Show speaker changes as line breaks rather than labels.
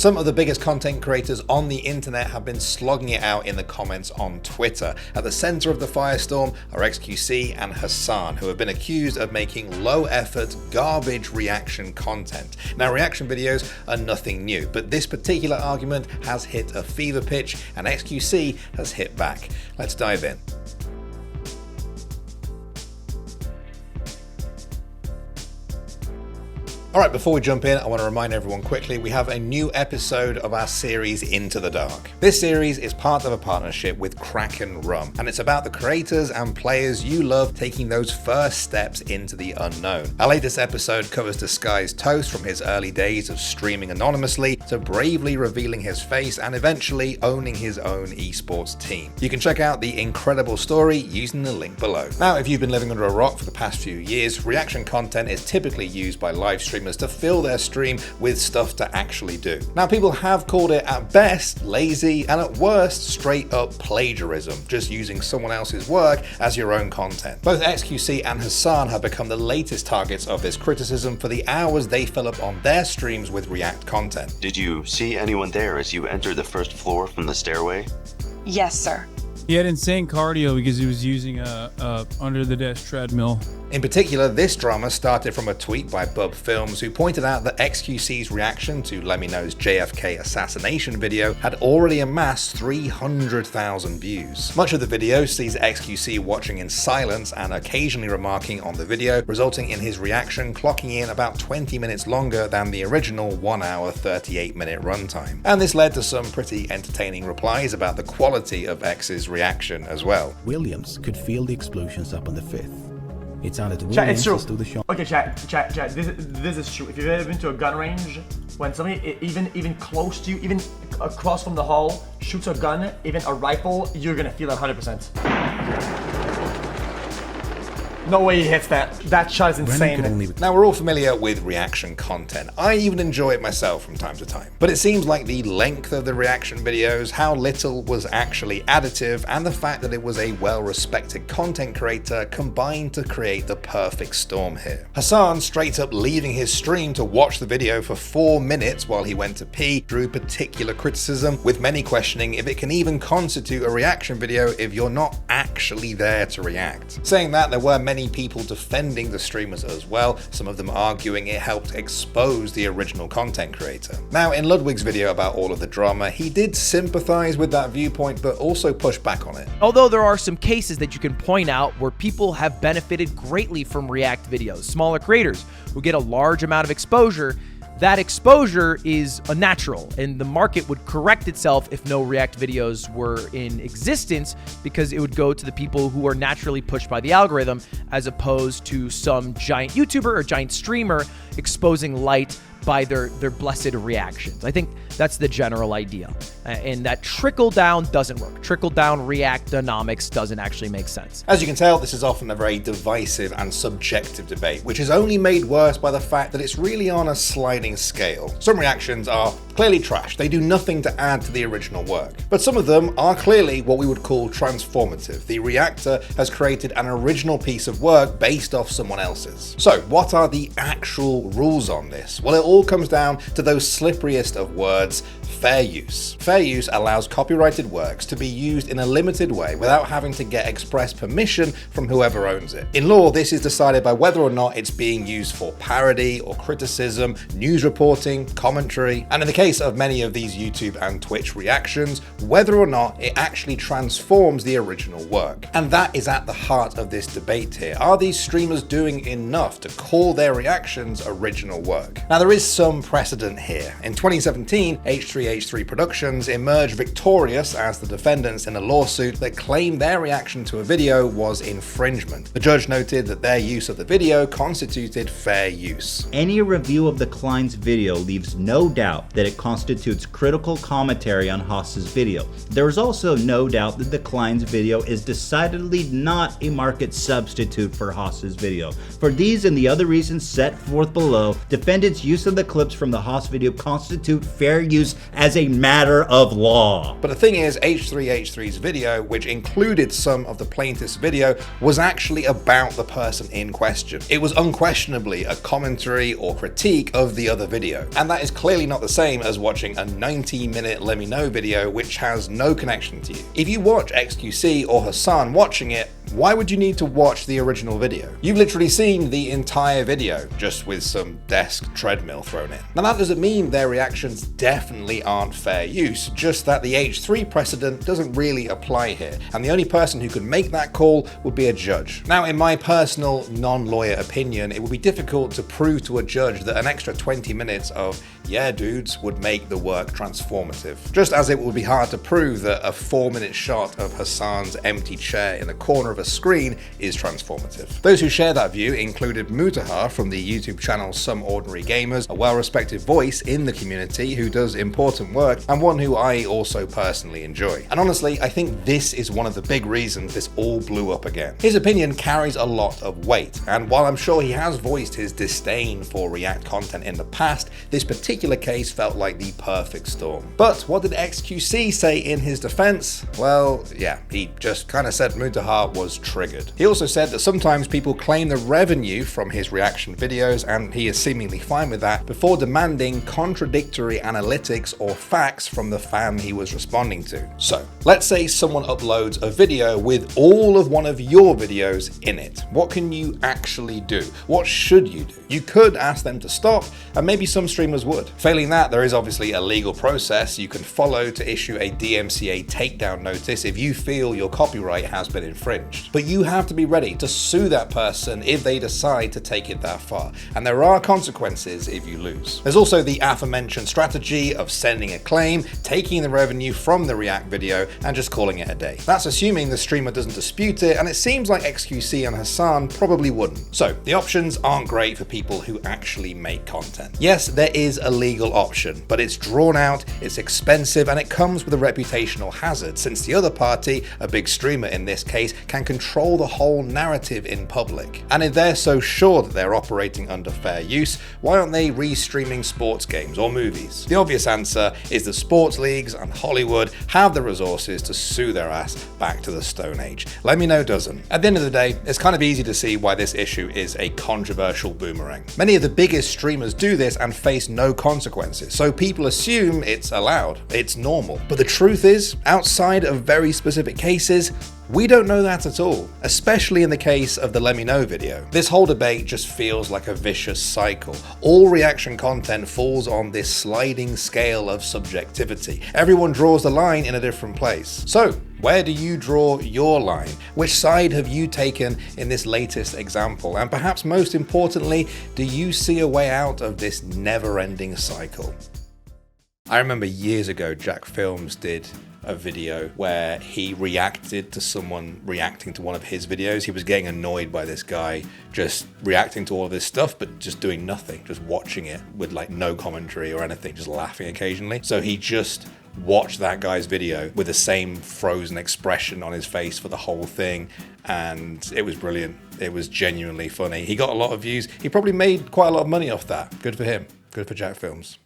Some of the biggest content creators on the internet have been slogging it out in the comments on Twitter. At the center of the firestorm are XQC and Hasan, who have been accused of making low-effort, garbage reaction content. Now, reaction videos are nothing new, but this particular argument has hit a fever pitch, and XQC has hit back. Let's dive in. Alright, before we jump in, I want to remind everyone quickly, we have a new episode of our series Into the Dark. This series is part of a partnership with Kraken Rum, and it's about the creators and players you love taking those first steps into the unknown. Our latest episode covers Disguised Toast from his early days of streaming anonymously to bravely revealing his face and eventually owning his own esports team. You can check out the incredible story using the link below. Now, if you've been living under a rock for the past few years, reaction content is typically used by live streamers to fill their stream with stuff to actually do. Now, people have called it at best lazy and at worst straight up plagiarism, just using someone else's work as your own content. Both XQC and Hasan have become the latest targets of this criticism for the hours they fill up on their streams with React content.
Did you see anyone there as you entered the first floor from the stairway?
Yes, sir.
He had insane cardio because he was using a under-the-desk treadmill.
In particular, this drama started from a tweet by Bub Films, who pointed out that XQC's reaction to Lemino's JFK assassination video had already amassed 300,000 views. Much of the video sees XQC watching in silence and occasionally remarking on the video, resulting in his reaction clocking in about 20 minutes longer than the original 1 hour 38-minute runtime. And this led to some pretty entertaining replies about the quality of X's reaction as well.
Williams could feel the explosions up on the 5th. It sounded to
Chat, it's true.
do the shot.
Okay, chat. This is true. If you've ever been to a gun range, when somebody even close to you, even across from the hall, shoots a gun, even a rifle, you're gonna feel it 100%. No way he hits that. That shot is insane.
Now, we're all familiar with reaction content. I even enjoy it myself from time to time. But it seems like the length of the reaction videos, how little was actually additive, and the fact that it was a well-respected content creator combined to create the perfect storm here. Hasan straight up leaving his stream to watch the video for 4 minutes while he went to pee drew particular criticism, with many questioning if it can even constitute a reaction video if you're not actually there to react. Saying that, there were many people defending the streamers as well, some of them arguing it helped expose the original content creator. Now, in Ludwig's video about all of the drama, he did sympathize with that viewpoint, but also push back on it.
Although there are some cases that you can point out where people have benefited greatly from React videos, smaller creators who get a large amount of exposure. That exposure is unnatural, and the market would correct itself if no React videos were in existence, because it would go to the people who are naturally pushed by the algorithm, as opposed to some giant YouTuber or giant streamer exposing light by their blessed reactions. I think that's the general idea. And that trickle down doesn't work. Trickle down reactonomics doesn't actually make sense.
As you can tell, this is often a very divisive and subjective debate, which is only made worse by the fact that it's really on a sliding scale. Some reactions are clearly trash. They do nothing to add to the original work. But some of them are clearly what we would call transformative. The reactor has created an original piece of work based off someone else's. So what are the actual rules on this? Well, it all comes down to those slipperiest of words, fair use. Fair use allows copyrighted works to be used in a limited way without having to get express permission from whoever owns it. In law, this is decided by whether or not it's being used for parody or criticism, news reporting, commentary, and in the case of many of these YouTube and Twitch reactions, whether or not it actually transforms the original work. And that is at the heart of this debate here. Are these streamers doing enough to call their reactions original work? Now, there is some precedent here. In 2017, H3H3 Productions emerged victorious as the defendants in a lawsuit that claimed their reaction to a video was infringement. The judge noted that their use of the video constituted fair use.
Any review of the client's video leaves no doubt that it constitutes critical commentary on Haas's video. There is also no doubt that the client's video is decidedly not a market substitute for Haas's video. For these and the other reasons set forth below, defendants' use of the clips from the Haas video constitute fair use as a matter of law.
But the thing is, H3H3's video, which included some of the plaintiff's video, was actually about the person in question. It was unquestionably a commentary or critique of the other video. And that is clearly not the same as watching a 90-minute Let Me Know video which has no connection to you. If you watch XQC or Hasan watching it, why would you need to watch the original video? You've literally seen the entire video, just with some desk treadmill thrown in. Now that doesn't mean their reactions definitely aren't fair use, just that the H3 precedent doesn't really apply here, and the only person who could make that call would be a judge. Now, in my personal non-lawyer opinion, it would be difficult to prove to a judge that an extra 20 minutes of "yeah dudes" would make the work transformative. Just as it would be hard to prove that a 4-minute shot of Hasan's empty chair in the corner of a screen is transformative. Those who share that view included Mutahar from the YouTube channel Some Ordinary Gamers, a well-respected voice in the community who does important work and one who I also personally enjoy. And honestly, I think this is one of the big reasons this all blew up again. His opinion carries a lot of weight, and while I'm sure he has voiced his disdain for React content in the past, this particular case felt like the perfect storm. But what did XQC say in his defense? Well, yeah, he just kind of said Mutahar was triggered. He also said that sometimes people claim the revenue from his reaction videos, and he is seemingly fine with that, before demanding contradictory analytics or facts from the fan he was responding to. So, let's say someone uploads a video with all of one of your videos in it. What can you actually do? What should you do? You could ask them to stop, and maybe some streamers would. Failing that, there is obviously a legal process you can follow to issue a DMCA takedown notice if you feel your copyright has been infringed. But you have to be ready to sue that person if they decide to take it that far, and there are consequences if you lose. There's also the aforementioned strategy of sending a claim, taking the revenue from the React video, and just calling it a day. That's assuming the streamer doesn't dispute it, and it seems like XQC and Hasan probably wouldn't. So the options aren't great for people who actually make content. Yes, there is a legal option, but it's drawn out, it's expensive, and it comes with a reputational hazard, since the other party, a big streamer in this case, can control the whole narrative in public. And if they're so sure that they're operating under fair use, why aren't they re-streaming sports games or movies? The obvious answer is the sports leagues and Hollywood have the resources to sue their ass back to the Stone Age. Let Me Know doesn't. At the end of the day, it's kind of easy to see why this issue is a controversial boomerang. Many of the biggest streamers do this and face no consequences, so people assume it's allowed, it's normal. But the truth is, outside of very specific cases, we don't know that at all, especially in the case of the Let Me Know video. This whole debate just feels like a vicious cycle. All reaction content falls on this sliding scale of subjectivity. Everyone draws the line in a different place. So, where do you draw your line? Which side have you taken in this latest example? And perhaps most importantly, do you see a way out of this never-ending cycle? I remember years ago, Jack Films did a video where he reacted to someone reacting to one of his videos. He was getting annoyed by this guy just reacting to all of this stuff, but just doing nothing, just watching it with like no commentary or anything, just laughing occasionally. So he just watched that guy's video with the same frozen expression on his face for the whole thing, and it was brilliant. It was genuinely funny. He got a lot of views. He probably made quite a lot of money off that. Good for him. Good for Jack Films.